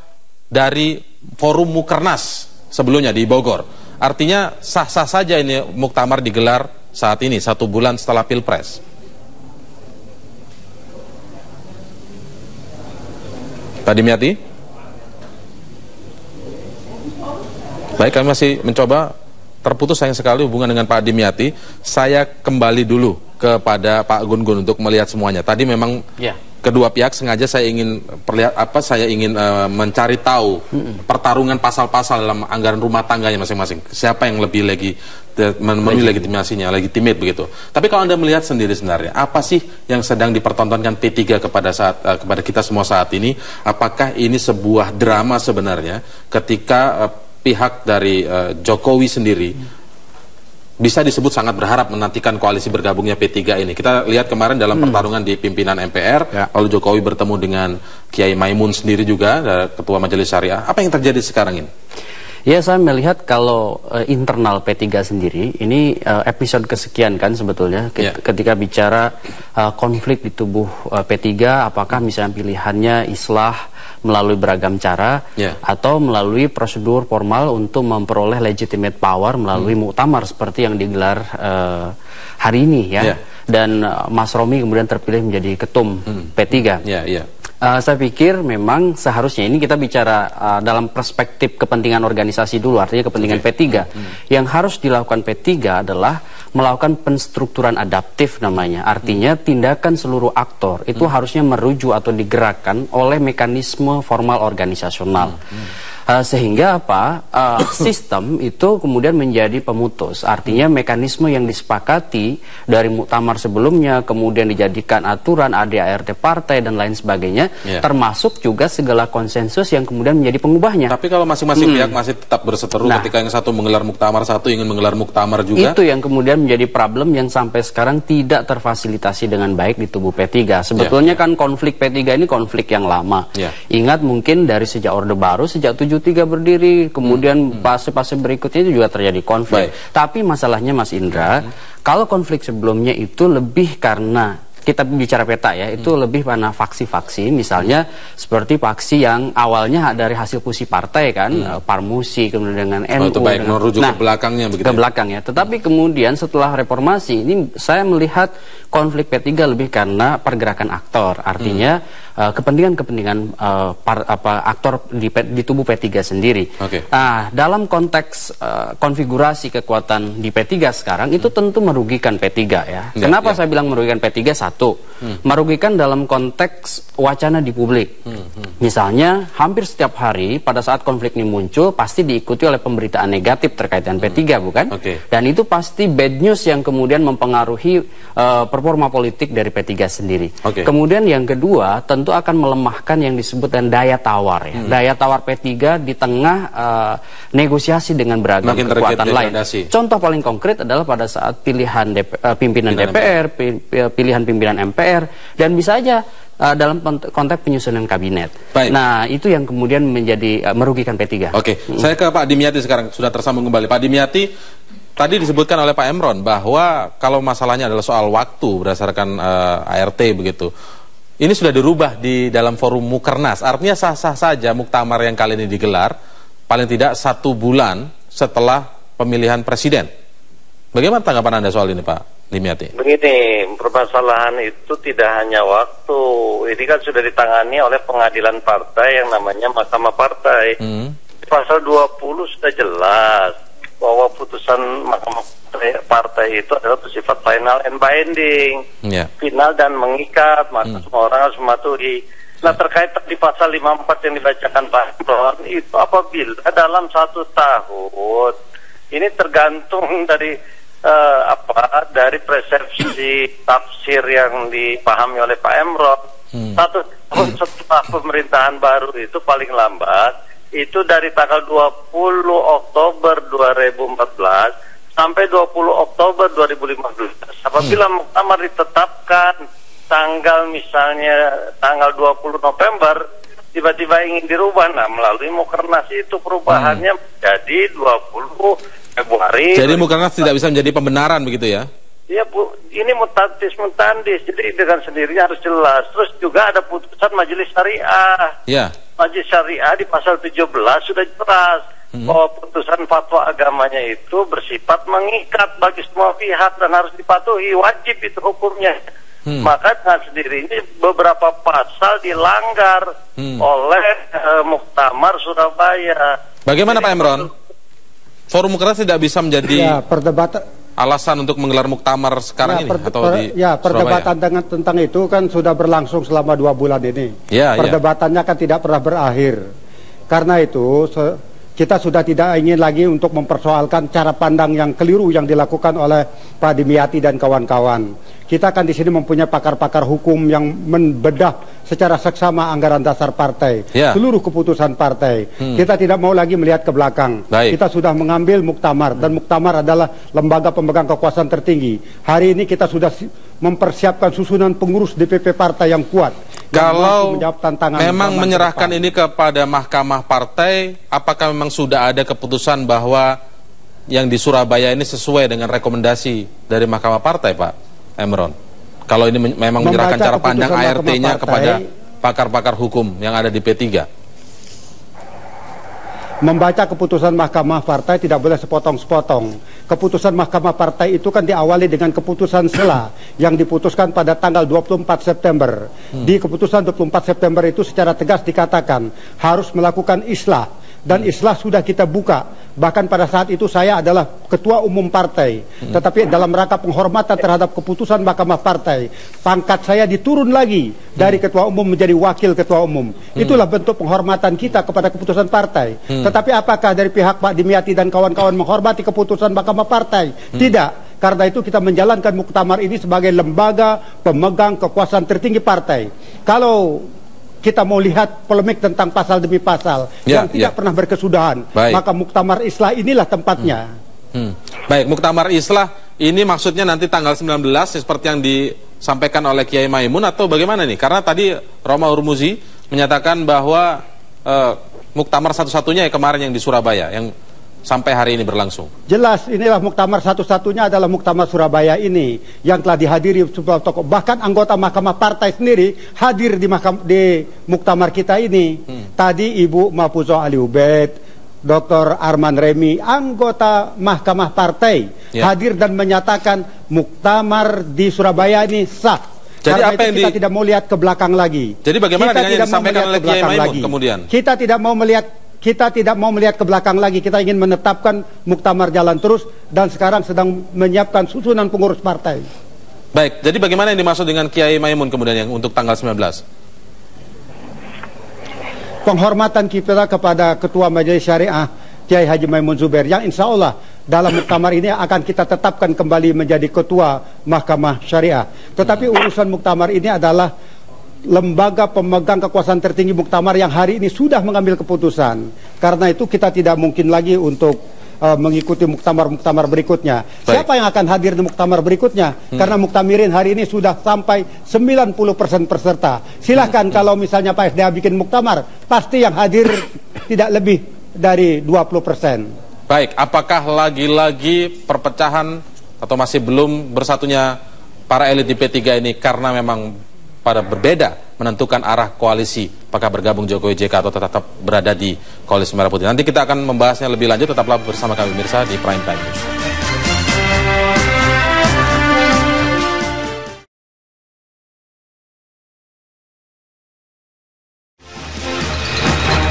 Speaker 1: dari forum Mukernas sebelumnya di Bogor. Artinya sah-sah saja ini muktamar digelar saat ini, 1 bulan setelah Pilpres. Pak Dimyati? Baik, kami masih mencoba, terputus sayang sekali hubungan dengan Pak Dimyati. Saya kembali dulu kepada Pak Gun-Gun untuk melihat semuanya. Tadi memang kedua pihak sengaja saya ingin mencari tahu pertarungan pasal-pasal dalam anggaran rumah tangganya masing-masing. Siapa yang lebih memenuhi legitimasinya, legitimate begitu. Tapi kalau Anda melihat sendiri sebenarnya, apa sih yang sedang dipertontonkan P3 kepada kita semua saat ini? Apakah ini sebuah drama sebenarnya ketika pihak dari Jokowi sendiri bisa disebut sangat berharap menantikan koalisi bergabungnya P3 ini? Kita lihat kemarin dalam pertarungan di pimpinan MPR, lalu Jokowi bertemu dengan Kiai Maimun sendiri juga, Ketua Majelis Syariah. Apa yang terjadi sekarang ini?
Speaker 12: Ya, saya melihat kalau internal P3 sendiri, ini episode kesekian kan sebetulnya, ketika bicara konflik di tubuh P3, apakah misalnya pilihannya Islah melalui beragam cara, atau melalui prosedur formal untuk memperoleh legitimate power melalui muktamar seperti yang digelar hari ini dan Mas Romi kemudian terpilih menjadi ketum P3. Saya pikir memang seharusnya ini kita bicara dalam perspektif kepentingan organisasi dulu, artinya kepentingan P3. Yang harus dilakukan P3 adalah melakukan penstrukturan adaptif namanya. Artinya tindakan seluruh aktor itu harusnya merujuk atau digerakkan oleh mekanisme formal organisasional. Sehingga apa? Sistem itu kemudian menjadi pemutus. Artinya mekanisme yang disepakati dari muktamar sebelumnya kemudian dijadikan aturan ADART partai dan lain sebagainya, termasuk juga segala konsensus yang kemudian menjadi pengubahnya.
Speaker 1: Tapi kalau masing-masing pihak masih tetap berseteru ketika yang satu menggelar muktamar, satu ingin menggelar muktamar juga.
Speaker 12: Itu yang kemudian menjadi problem yang sampai sekarang tidak terfasilitasi dengan baik di tubuh P3. Sebetulnya kan konflik P3 ini konflik yang lama. Ingat mungkin dari sejak Orde Baru, sejak 73 berdiri, kemudian fase-fase berikutnya itu juga terjadi konflik. Tapi masalahnya Mas Indra, kalau konflik sebelumnya itu lebih karena kita bicara peta ya, itu lebih pada faksi-faksi, misalnya seperti faksi yang awalnya dari hasil fusi partai kan, Parmusi, kemudian dengan NU.
Speaker 1: Itu baik, merujuk ke belakangnya begitu.
Speaker 12: Ke belakangnya, tetapi kemudian setelah reformasi ini saya melihat konflik P3 lebih karena pergerakan aktor, artinya kepentingan-kepentingan aktor di tubuh P3 sendiri. Nah, dalam konteks konfigurasi kekuatan di P3 sekarang itu tentu merugikan P3 ya. Kenapa saya bilang merugikan P3? Merugikan dalam konteks wacana di publik. Misalnya hampir setiap hari pada saat konflik ini muncul pasti diikuti oleh pemberitaan negatif terkait dengan P3, bukan? Dan itu pasti bad news yang kemudian mempengaruhi performa politik dari P3 sendiri. Kemudian yang kedua tentu akan melemahkan yang disebut dengan daya tawar ya. Daya tawar P3 di tengah negosiasi dengan beragam kekuatan lain. Contoh paling konkret adalah pada saat pilihan pimpinan DPR, pilihan pimpinan MPR, dan bisa aja dalam konteks penyusunan kabinet. Nah, itu yang kemudian menjadi merugikan P3.
Speaker 1: Saya ke Pak Dimyati sekarang, sudah tersambung kembali. Pak Dimyati, tadi disebutkan oleh Pak Imron bahwa kalau masalahnya adalah soal waktu berdasarkan ART begitu, ini sudah dirubah di dalam forum Mukernas. Artinya sah-sah saja muktamar yang kali ini digelar paling tidak 1 bulan setelah pemilihan presiden. Bagaimana tanggapan Anda soal ini, Pak Dimyati?
Speaker 11: Begini, permasalahan itu tidak hanya waktu. Ini kan sudah ditangani oleh pengadilan partai yang namanya Mahkamah Partai. Pasal 20 sudah jelas. bahwa putusan Mahkamah Partai itu adalah bersifat final and binding, final dan mengikat, maka semua orang harus mematuhi. Nah, terkait di pasal 54 yang dibacakan Pak Imron, itu apabila dalam 1 tahun, ini tergantung dari dari persepsi tafsir yang dipahami oleh Pak Imron. 1 tahun setelah pemerintahan baru itu paling lambat itu dari tanggal 20 Oktober 2014 sampai 20 Oktober 2015. Apabila muktamar ditetapkan misalnya tanggal 20 November, tiba-tiba ingin dirubah, nah melalui Mukernas itu perubahannya menjadi 20 Februari.
Speaker 1: Jadi Mukernas tidak bisa menjadi pembenaran begitu ya?
Speaker 11: Iya Bu, ini mutatis mutandis, jadi dengan sendirinya harus jelas. Terus juga ada putusan Majelis Syariah.
Speaker 1: Ya.
Speaker 11: Majelis Syariah di pasal 17 sudah jelas bahwa putusan fatwa agamanya itu bersifat mengikat bagi semua pihak dan harus dipatuhi, wajib itu hukumnya. Maka dengan sendirinya beberapa pasal dilanggar oleh Muktamar Surabaya.
Speaker 1: Bagaimana Pak Imron? Forum Mukernas tidak bisa menjadi alasan untuk menggelar muktamar sekarang ini atau di
Speaker 3: perdebatan tentang itu kan sudah berlangsung selama 2 bulan ini. Perdebatannya kan tidak pernah berakhir. Karena itu kita sudah tidak ingin lagi untuk mempersoalkan cara pandang yang keliru yang dilakukan oleh Pak Dimyati dan kawan-kawan. Kita kan di sini mempunyai pakar-pakar hukum yang membedah secara seksama anggaran dasar partai, seluruh keputusan partai. Kita tidak mau lagi melihat ke belakang. Kita sudah mengambil muktamar, dan muktamar adalah lembaga pemegang kekuasaan tertinggi. Hari ini kita sudah mempersiapkan susunan pengurus DPP partai yang kuat.
Speaker 1: Kalau memang menyerahkan ini kepada Mahkamah Partai, apakah memang sudah ada keputusan bahwa yang di Surabaya ini sesuai dengan rekomendasi dari Mahkamah Partai, Pak Imron? Kalau ini memang menyerahkan cara pandang ART-nya kepada pakar-pakar hukum yang ada di P3.
Speaker 3: Membaca keputusan Mahkamah Partai tidak boleh sepotong-sepotong. Keputusan Mahkamah Partai itu kan diawali dengan keputusan sela yang diputuskan pada tanggal 24 September. Di keputusan 24 September itu secara tegas dikatakan harus melakukan islah. Dan islah sudah kita buka. Bahkan pada saat itu saya adalah ketua umum partai. Tetapi dalam rangka penghormatan terhadap keputusan Mahkamah Partai, pangkat saya diturun lagi dari ketua umum menjadi wakil ketua umum. Itulah bentuk penghormatan kita kepada keputusan partai. Tetapi apakah dari pihak Pak Dimyati dan kawan-kawan menghormati keputusan Mahkamah Partai? Tidak. Karena itu kita menjalankan muktamar ini sebagai lembaga pemegang kekuasaan tertinggi partai. Kalau kita mau lihat polemik tentang pasal demi pasal yang tidak pernah berkesudahan, maka muktamar islah inilah tempatnya.
Speaker 1: Baik, muktamar islah ini maksudnya nanti tanggal 19 seperti yang disampaikan oleh Kiai Maimun atau bagaimana nih? Karena tadi Roma Hurmuzi menyatakan bahwa muktamar satu-satunya kemarin yang di Surabaya yang sampai hari ini berlangsung. Jelas, inilah muktamar satu-satunya adalah muktamar Surabaya ini yang telah dihadiri sebuah tokoh. Bahkan anggota Mahkamah Partai sendiri hadir di muktamar kita ini. Tadi Ibu Mahfuzah Ali Ubed, Dr. Arman Remi, anggota Mahkamah Partai hadir dan menyatakan muktamar di Surabaya ini sah. Jadi apa yang kita tidak mau lihat ke belakang lagi. Jadi bagaimana dengan yang disampaikan oleh Kiai Maimun kemudian? Kita tidak mau melihat ke belakang lagi. Kita ingin menetapkan muktamar jalan terus dan sekarang sedang menyiapkan susunan pengurus partai. Baik, jadi bagaimana yang dimaksud dengan Kiai Maimun kemudian yang untuk tanggal 19? Penghormatan kita kepada Ketua Majelis Syariah Kiai Haji Maimun Zubair yang insya Allah dalam muktamar ini akan kita tetapkan kembali menjadi Ketua Mahkamah Syariah. Tetapi urusan muktamar ini adalah lembaga pemegang kekuasaan tertinggi muktamar yang hari ini sudah mengambil keputusan. Karena itu kita tidak mungkin lagi untuk mengikuti muktamar-muktamar berikutnya. Siapa yang akan hadir di muktamar berikutnya? Karena muktamirin hari ini sudah sampai 90% peserta. Silahkan kalau misalnya Pak SDA bikin muktamar, pasti yang hadir tidak lebih dari 20%. Baik, apakah lagi-lagi perpecahan atau masih belum bersatunya para elit di P3 ini karena memang pada berbeda menentukan arah koalisi, apakah bergabung Jokowi JK atau tetap berada di koalisi Merah Putih. Nanti kita akan membahasnya lebih lanjut, tetaplah bersama kami pemirsa di Prime Time News.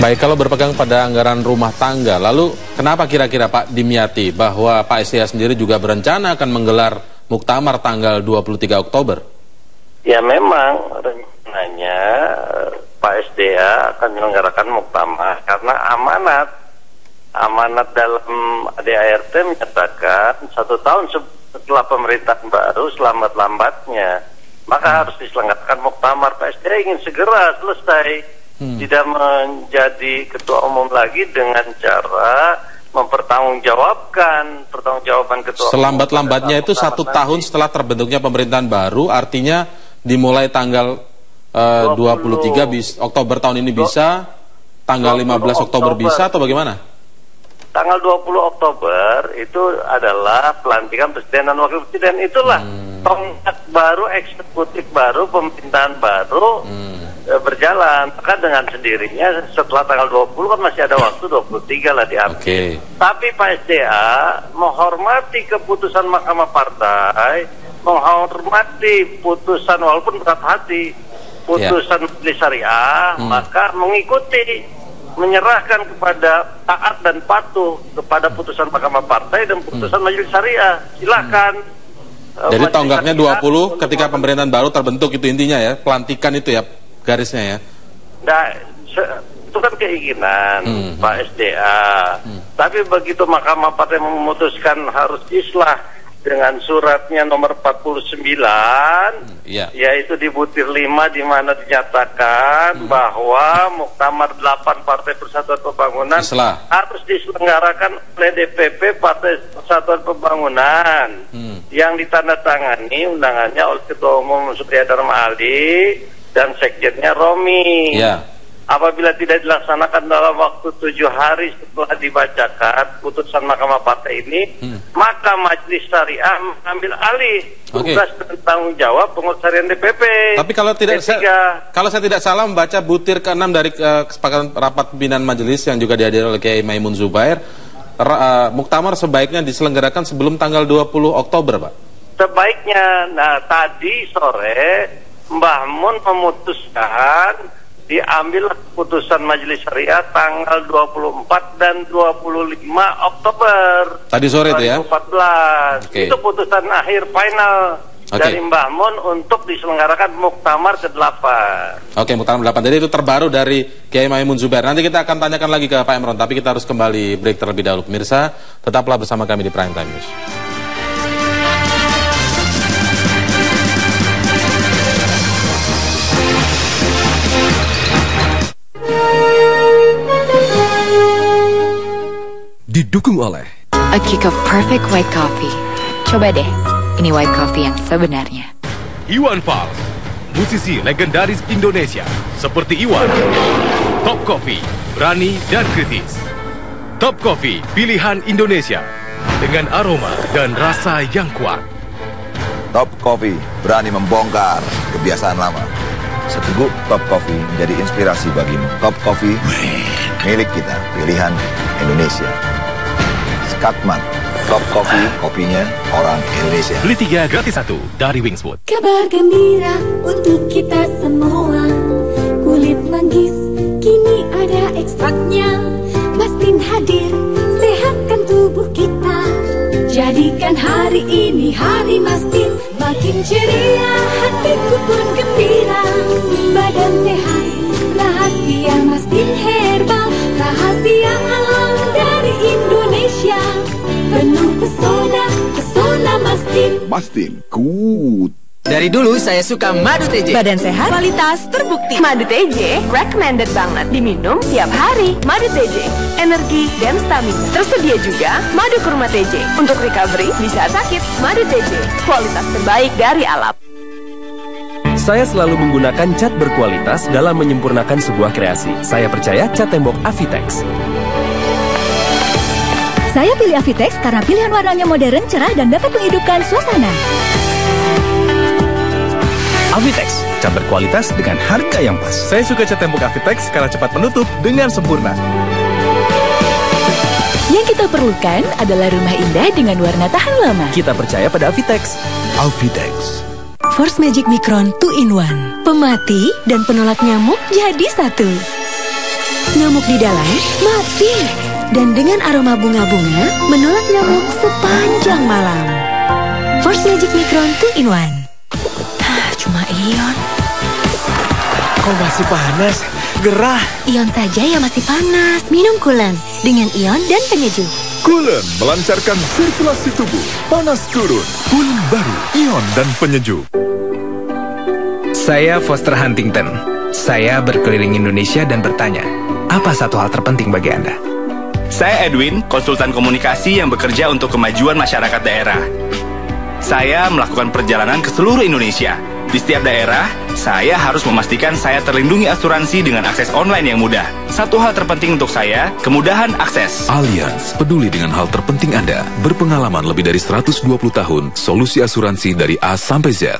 Speaker 1: Baik, kalau berpegang pada anggaran rumah tangga, lalu kenapa kira-kira Pak Dimyati bahwa Pak SDA sendiri juga berencana akan menggelar muktamar tanggal 23 Oktober?
Speaker 11: Ya memang rencananya Pak SDA akan menyelenggarakan muktamar karena amanat dalam ADART menyatakan 1 tahun setelah pemerintahan baru selambat-lambatnya maka harus diselenggarakan muktamar. Pak SDA ingin segera selesai. Tidak menjadi ketua umum lagi dengan cara mempertanggungjawabkan pertanggungjawaban ketua umum.
Speaker 1: Selambat-lambatnya itu 1 tahun setelah terbentuknya pemerintahan baru, artinya dimulai tanggal 23 Oktober tahun ini bisa, tanggal 15 Oktober bisa atau bagaimana?
Speaker 11: Tanggal 20 Oktober itu adalah pelantikan presiden dan wakil presiden. Itulah tongkat baru, eksekutif baru, pemerintahan baru berjalan. Maka dengan sendirinya setelah tanggal 20 kan masih ada waktu 23 lah diambil. Tapi Pak SDA menghormati keputusan Mahkamah Partai, menghormati putusan walaupun berat hati, putusan Majelis Syariah, maka mengikuti, menyerahkan kepada taat dan patuh kepada putusan Mahkamah Partai dan putusan Majelis Syariah. Silakan.
Speaker 1: Jadi tonggaknya 20 ketika pemerintahan baru terbentuk, itu intinya ya, pelantikan itu ya garisnya ya.
Speaker 11: Nah, itu kan keinginan Pak SDA. Tapi begitu Mahkamah Partai memutuskan harus islah dengan suratnya nomor 49, yaitu di butir 5 di mana dinyatakan bahwa muktamar 8 Partai Persatuan Pembangunan harus diselenggarakan oleh DPP Partai Persatuan Pembangunan yang ditandatangani undangannya oleh Ketua Umum Surya Dharma Ali dan sekjennya Romi. Apabila tidak dilaksanakan dalam waktu 7 hari setelah dibacakan putusan Mahkamah Partai ini, maka Majelis Syariah mengambil alih tugas dan tanggung jawab pengurus harian DPP.
Speaker 1: Tapi kalau saya tidak salah membaca butir ke-6 dari kesepakatan rapat pimpinan majelis yang juga dihadiri oleh Kiai Maimun Zubair, muktamar sebaiknya diselenggarakan sebelum tanggal 20 Oktober, Pak.
Speaker 11: Sebaiknya. Nah, tadi sore Mbah Mun memutuskan diambil keputusan Majelis Syariah tanggal 24 dan 25 Oktober
Speaker 1: tadi sore 2014. Itu ya?
Speaker 11: Itu putusan akhir final dari Mbah Mun untuk diselenggarakan muktamar ke-8.
Speaker 1: Muktamar 8. Jadi itu terbaru dari Kiai Maimun Zubair. Nanti kita akan tanyakan lagi ke Pak Imron, tapi kita harus kembali break terlebih dahulu. Pemirsa, tetaplah bersama kami di Prime Time News.
Speaker 13: Didukung oleh
Speaker 14: A Kick of Perfect White Coffee. Coba deh, ini white coffee yang sebenarnya.
Speaker 13: Iwan Fals, musisi legendaris Indonesia seperti Iwan. Top Coffee, berani dan kritis. Top Coffee, pilihan Indonesia dengan aroma dan rasa yang kuat.
Speaker 15: Top Coffee, berani membongkar kebiasaan lama. Seteguk Top Coffee menjadi inspirasi bagimu. Top Coffee, milik kita, pilihan Indonesia. Skatman, Top Coffee, kopinya orang Indonesia.
Speaker 13: Beli 3 gratis 1 dari Wingswood.
Speaker 16: Kabar gembira untuk kita semua. Kulit manggis kini ada ekstraknya. Mastin hadir, sehatkan tubuh kita. Jadikan hari ini hari Mastin makin ceria, hatiku pun gembira. Badan sehat, rahasia Mastin herbal, rahasia alam dari Indonesia. Penuh pesona, pesona Mastin.
Speaker 17: Mastin, good.
Speaker 18: Dari dulu saya suka madu TJ.
Speaker 19: Badan sehat, kualitas terbukti.
Speaker 20: Madu TJ recommended banget diminum tiap hari. Madu TJ, energi dan stamina. Tersedia juga madu kurma TJ untuk recovery di saat sakit. Madu TJ, kualitas terbaik dari alam.
Speaker 21: Saya selalu menggunakan cat berkualitas dalam menyempurnakan sebuah kreasi. Saya percaya cat tembok Avitex.
Speaker 19: Saya pilih Avitex karena pilihan warnanya modern, cerah, dan dapat menghidupkan suasana.
Speaker 21: Avitex, cat berkualitas dengan harga yang pas.
Speaker 22: Saya suka cat tembok Avitex karena cepat menutup dengan sempurna.
Speaker 19: Yang kita perlukan adalah rumah indah dengan warna tahan lama.
Speaker 21: Kita percaya pada Avitex.
Speaker 17: Avitex.
Speaker 19: Force Magic Micron 2-in-1. Pemati dan penolak nyamuk jadi satu.
Speaker 16: nyamuk di dalam mati. Dan dengan aroma bunga-bunga, menolak nyamuk sepanjang malam. Force Magic Micron 2 in 1. Cuma ion.
Speaker 22: Kok masih panas? Gerah.
Speaker 16: Ion saja yang masih panas. Minum Coolant dengan ion dan penyejuk.
Speaker 17: Coolant melancarkan sirkulasi tubuh. Panas turun. Coolant baru, ion dan penyejuk.
Speaker 2: Saya Foster Huntington. Saya berkeliling Indonesia dan bertanya, apa satu hal terpenting bagi Anda?
Speaker 4: Saya Edwin, konsultan komunikasi yang bekerja untuk kemajuan masyarakat daerah. Saya melakukan perjalanan ke seluruh Indonesia. Di setiap daerah, saya harus memastikan saya terlindungi asuransi dengan akses online yang mudah. Satu hal terpenting untuk saya, kemudahan akses.
Speaker 17: Allianz peduli dengan hal terpenting Anda. Berpengalaman lebih dari 120 tahun, solusi asuransi dari A sampai Z.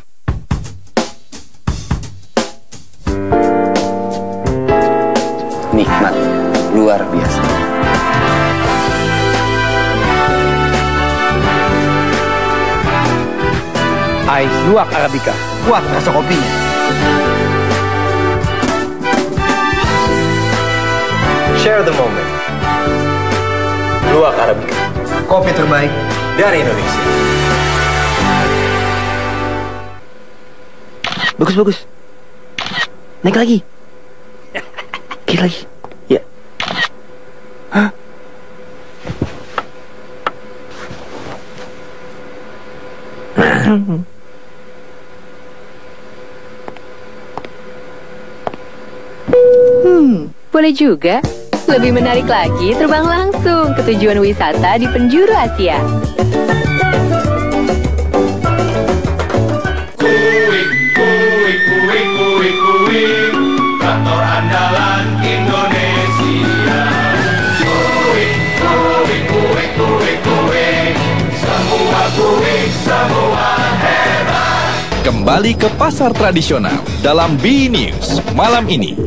Speaker 23: Nikmat, luar biasa.
Speaker 24: Ais luwak Arabica, kuat rasa kopinya.
Speaker 25: Share the moment. Luwak Arabica, kopi terbaik dari Indonesia.
Speaker 24: Bagus. Naik lagi. Kiri lagi. Ya. Hah?
Speaker 20: Boleh juga. Lebih menarik lagi terbang langsung ke tujuan wisata di penjuru Asia.
Speaker 26: Kantor andalan Indonesia. Semua hebat.
Speaker 22: Kembali ke pasar tradisional dalam B News malam ini.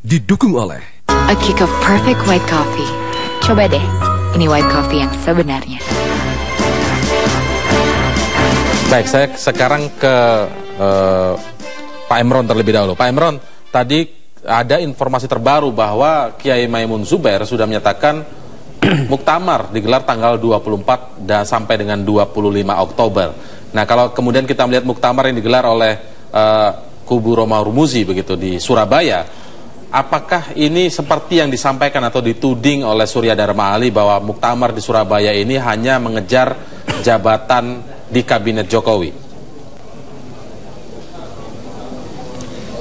Speaker 17: Didukung oleh
Speaker 14: A kick of perfect white coffee. Coba deh, ini white coffee yang sebenarnya.
Speaker 1: Baik, saya sekarang ke Pak Imron terlebih dahulu. Pak Imron, tadi ada informasi terbaru bahwa Kiai Maimun Zubair sudah menyatakan muktamar digelar tanggal 24 dan sampai dengan 25 Oktober. Nah, kalau kemudian kita melihat muktamar yang digelar oleh kubu Romahur Muzi begitu di Surabaya, apakah ini seperti yang disampaikan atau dituding oleh Surya Dharma Ali bahwa muktamar di Surabaya ini hanya mengejar jabatan di kabinet Jokowi?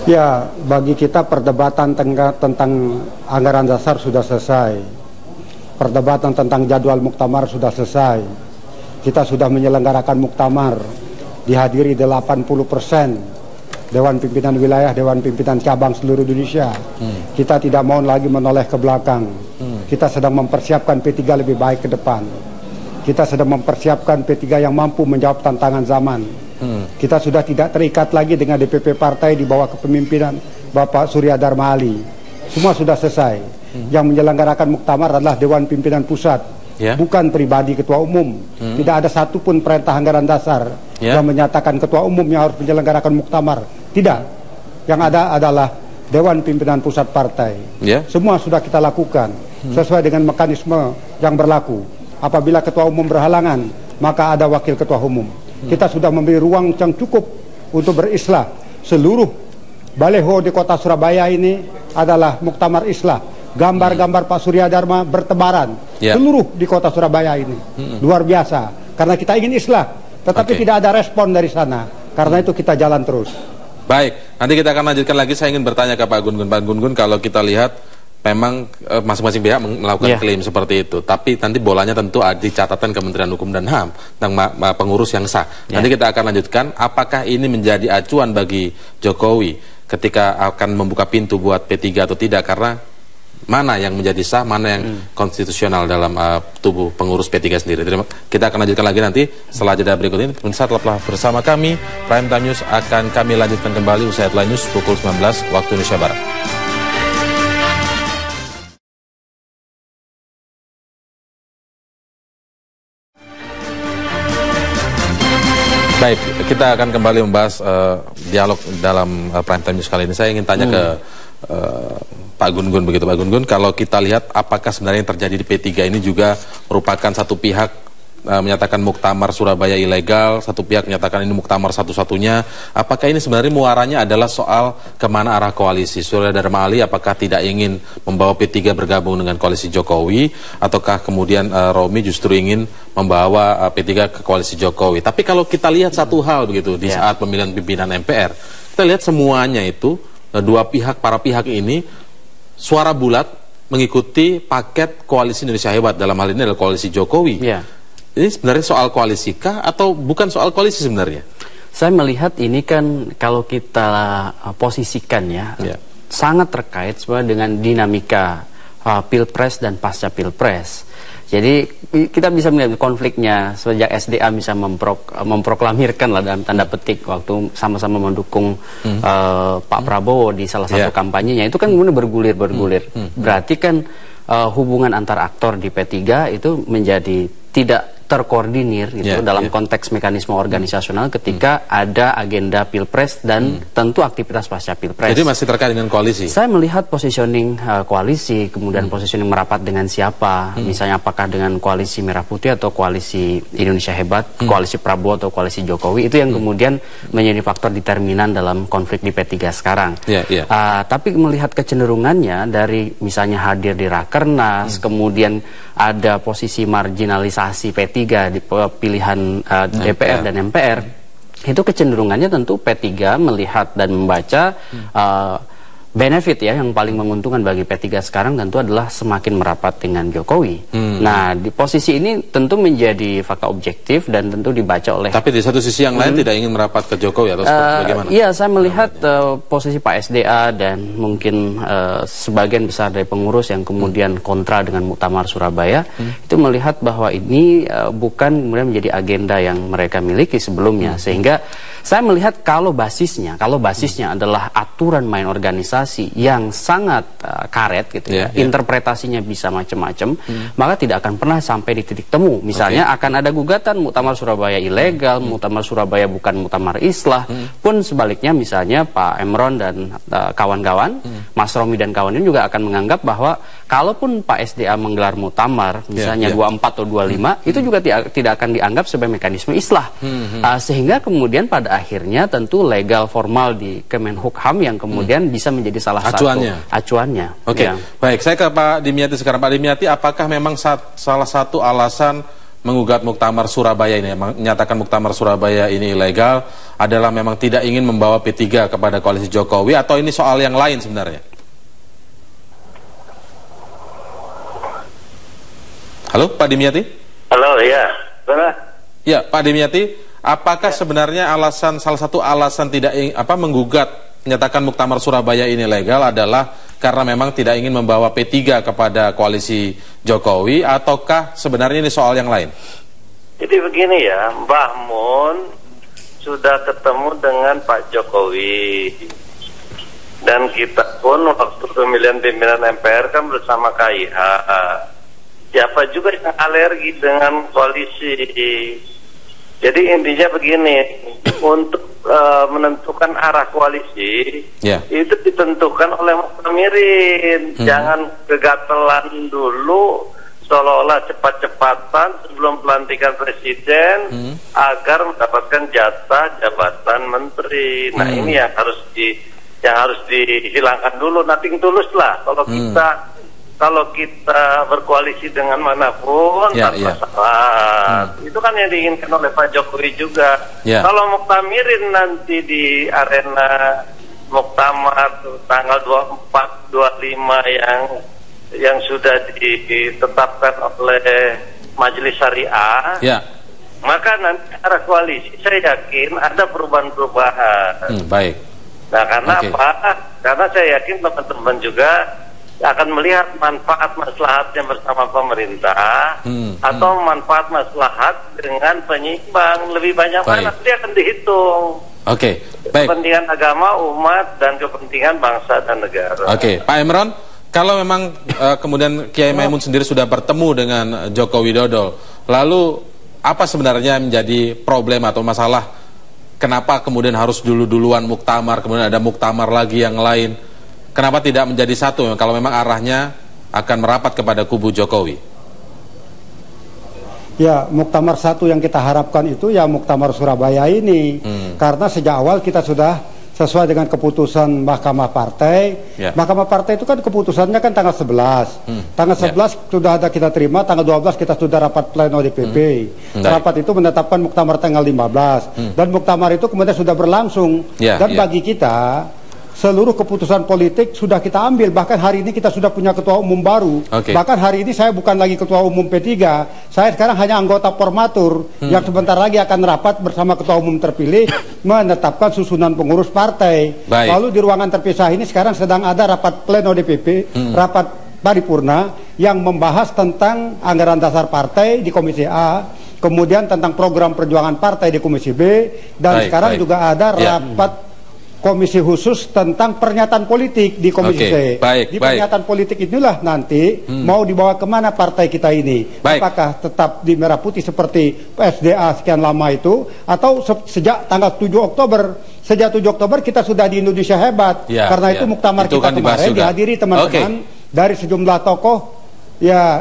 Speaker 3: Ya, bagi kita perdebatan tentang anggaran dasar sudah selesai. Perdebatan tentang jadwal muktamar sudah selesai. Kita sudah menyelenggarakan muktamar, dihadiri 80% Dewan Pimpinan Wilayah, Dewan Pimpinan Cabang seluruh Indonesia. Kita tidak mau lagi menoleh ke belakang. Kita sedang mempersiapkan P3 lebih baik ke depan. Kita sedang mempersiapkan P3 yang mampu menjawab tantangan zaman. Kita sudah tidak terikat lagi dengan DPP partai di bawah kepemimpinan Bapak Surya Dharma Ali. Semua sudah selesai. Yang menyelenggarakan muktamar adalah Dewan Pimpinan Pusat, bukan pribadi Ketua Umum. Tidak ada satupun perintah anggaran dasar yang menyatakan Ketua Umum yang harus menyelenggarakan muktamar. Tidak. Yang ada adalah Dewan Pimpinan Pusat Partai. Semua sudah kita lakukan sesuai dengan mekanisme yang berlaku. Apabila Ketua Umum berhalangan, maka ada Wakil Ketua Umum. Kita sudah memberi ruang yang cukup untuk berislah. Seluruh baleho di kota Surabaya ini adalah muktamar islah. Gambar-gambar Pak Surya Dharma bertebaran seluruh di kota Surabaya ini. Luar biasa. Karena kita ingin islah, tetapi tidak ada respon dari sana. Karena itu kita jalan terus.
Speaker 1: Baik, nanti kita akan lanjutkan lagi. Saya ingin bertanya ke Pak Gun-Gun. Pak Gun-Gun, kalau kita lihat memang masing-masing pihak melakukan klaim seperti itu. Tapi nanti bolanya tentu ada di catatan Kementerian Hukum dan HAM tentang pengurus yang sah. Nanti kita akan lanjutkan. Apakah ini menjadi acuan bagi Jokowi ketika akan membuka pintu buat P3 atau tidak? Karena mana yang menjadi sah, mana yang konstitusional dalam tubuh pengurus P3 sendiri. Kita akan lanjutkan lagi nanti setelah jeda berikut ini. Pemirsa, tetaplah bersama kami. Prime Time News akan kami lanjutkan kembali usai headline news pukul 19 waktu Indonesia Barat. Baik, kita akan kembali membahas dialog dalam Prime Time News kali ini. Saya ingin tanya ke Pak Gun-Gun, begitu Pak Gun-Gun, kalau kita lihat apakah sebenarnya yang terjadi di P3 ini juga merupakan satu pihak menyatakan muktamar Surabaya ilegal, satu pihak menyatakan ini muktamar satu-satunya. Apakah ini sebenarnya muaranya adalah soal kemana arah koalisi? Surya Dharma Ali apakah tidak ingin membawa P3 bergabung dengan koalisi Jokowi, ataukah kemudian Romi justru ingin membawa P3 ke koalisi Jokowi? Tapi kalau kita lihat satu hal begitu di saat pemilihan pimpinan MPR, kita lihat semuanya itu dua pihak, para pihak ini suara bulat mengikuti paket koalisi Indonesia Hebat, dalam hal ini adalah koalisi Jokowi. Ini sebenarnya soal koalisi kah atau bukan soal koalisi sebenarnya?
Speaker 12: Saya melihat ini kan kalau kita posisikan sangat terkait sebenarnya dengan dinamika Pilpres dan pasca Pilpres. Jadi kita bisa melihat konfliknya sejak SDA bisa memproklamirkan lah dalam tanda petik waktu sama-sama mendukung Pak Prabowo di salah satu kampanyenya, itu kan kemudian bergulir. Berarti kan hubungan antar aktor di P3 itu menjadi tidak terkoordinir gitu dalam konteks mekanisme organisasional ketika ada agenda Pilpres dan tentu aktivitas pasca Pilpres.
Speaker 1: Jadi masih terkait dengan koalisi?
Speaker 12: Saya melihat positioning koalisi, kemudian positioning merapat dengan siapa, misalnya apakah dengan koalisi Merah Putih atau koalisi Indonesia Hebat, koalisi Prabowo atau koalisi Jokowi, itu yang kemudian menjadi faktor determinan dalam konflik di P3 sekarang. Tapi melihat kecenderungannya dari misalnya hadir di Rakernas, kemudian ada posisi marginalisasi P3 di pilihan DPR dan MPR, itu kecenderungannya tentu P3 melihat dan membaca benefit yang paling menguntungkan bagi P3 sekarang tentu adalah semakin merapat dengan Jokowi. Nah, di posisi ini tentu menjadi fakta objektif dan tentu dibaca oleh.
Speaker 1: Tapi di satu sisi yang lain tidak ingin merapat ke Jokowi atau bagaimana?
Speaker 12: Iya, saya melihat posisi Pak SDA dan mungkin sebagian besar dari pengurus yang kemudian kontra dengan muktamar Surabaya itu melihat bahwa ini bukan kemudian menjadi agenda yang mereka miliki sebelumnya, sehingga saya melihat kalau basisnya adalah aturan main organisasi yang sangat karet gitu interpretasinya bisa macam-macam, maka tidak akan pernah sampai di titik temu. Misalnya akan ada gugatan muktamar Surabaya ilegal, muktamar Surabaya bukan muktamar Islah, pun sebaliknya misalnya Pak Emron dan kawan-kawan, Mas Romi dan kawannya juga akan menganggap bahwa kalaupun Pak SDA menggelar muktamar misalnya 24 atau 25, itu juga tidak akan dianggap sebagai mekanisme Islah. Sehingga kemudian pada akhirnya tentu legal formal di Kemenhukham yang kemudian bisa menjadi salah satu acuannya.
Speaker 1: Baik, saya ke Pak Dimyati sekarang. Pak Dimyati, apakah memang salah satu alasan menggugat muktamar Surabaya ini, menyatakan muktamar Surabaya ini ilegal, adalah memang tidak ingin membawa P3 kepada koalisi Jokowi, atau ini soal yang lain sebenarnya? Halo, Pak Dimyati?
Speaker 11: Halo, iya.
Speaker 1: Ya, Pak Dimyati, apakah sebenarnya salah satu alasan tidak menggugat menyatakan muktamar Surabaya ini legal adalah karena memang tidak ingin membawa P3 kepada koalisi Jokowi, ataukah sebenarnya ini soal yang lain?
Speaker 11: Jadi begini ya, Mbah Mun sudah ketemu dengan Pak Jokowi, dan kita pun waktu pemilihan pimpinan MPR kan bersama KIH. Siapa juga yang alergi dengan koalisi? Jadi intinya begini, untuk menentukan arah koalisi itu ditentukan oleh muktamirin. Jangan kegatelan dulu seolah-olah cepat-cepatan sebelum pelantikan presiden agar mendapatkan jatah jabatan menteri. Nah, ini yang harus dihilangkan dulu. Nothing tulus lah kalau kita berkoalisi dengan manapun tanpa syarat. Itu kan yang diinginkan oleh Pak Jokowi juga. Kalau muktamirin nanti di arena muktamar tanggal 24, 25 yang sudah ditetapkan oleh Majelis Syariah, maka nanti arah koalisi saya yakin ada perubahan-perubahan.
Speaker 1: Baik.
Speaker 11: Nah, karena apa? Karena saya yakin teman-teman juga akan melihat manfaat maslahatnya bersama pemerintah atau manfaat maslahat dengan penyeimbang, lebih banyak mana dia akan dihitung. Baik. Kepentingan agama, umat, dan kepentingan bangsa dan negara.
Speaker 1: Pak Emron, kalau memang kemudian Kiai Maimun sendiri sudah bertemu dengan Joko Widodo, lalu apa sebenarnya menjadi problem atau masalah Kenapa kemudian harus duluan muktamar, kemudian ada muktamar lagi yang lain? Kenapa tidak menjadi satu kalau memang arahnya akan merapat kepada kubu Jokowi?
Speaker 3: Ya, muktamar satu yang kita harapkan itu ya muktamar Surabaya ini. Karena sejak awal kita sudah sesuai dengan keputusan Mahkamah Partai. Mahkamah Partai itu kan keputusannya kan tanggal 11. Tanggal 11 sudah ada kita terima, tanggal 12 kita sudah rapat pleno DPP. Rapat itu menetapkan muktamar tanggal 15. Dan muktamar itu kemudian sudah berlangsung. Dan bagi kita seluruh keputusan politik sudah kita ambil. Bahkan hari ini kita sudah punya ketua umum baru. Bahkan hari ini saya bukan lagi ketua umum P3. Saya sekarang hanya anggota formatur yang sebentar lagi akan rapat bersama ketua umum terpilih menetapkan susunan pengurus partai. Lalu di ruangan terpisah ini sekarang sedang ada rapat pleno DPP, rapat paripurna yang membahas tentang anggaran dasar partai di Komisi A, kemudian tentang program perjuangan partai di Komisi B, dan sekarang juga ada rapat komisi khusus tentang pernyataan politik di Komisi C. Di pernyataan politik inilah nanti mau dibawa kemana partai kita ini. Apakah tetap di merah putih seperti PSDA sekian lama itu, atau sejak tanggal 7 Oktober. Sejak 7 Oktober kita sudah di Indonesia Hebat. Karena itu muktamar itu kita kemarin dihadiri teman-teman dari sejumlah tokoh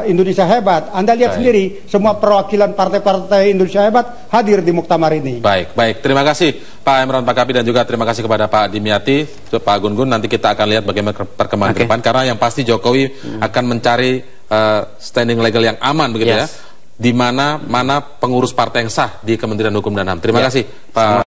Speaker 3: Indonesia Hebat. Anda lihat sendiri, semua perwakilan partai-partai Indonesia Hebat hadir di muktamar ini.
Speaker 1: Baik. Terima kasih Pak Emron Pakapi dan juga terima kasih kepada Pak Dimyati, Pak Gun-Gun. Nanti kita akan lihat bagaimana perkembangan ke depan, karena yang pasti Jokowi akan mencari standing legal yang aman begitu ya. Di mana pengurus partai yang sah di Kementerian Hukum dan HAM. Terima kasih Pak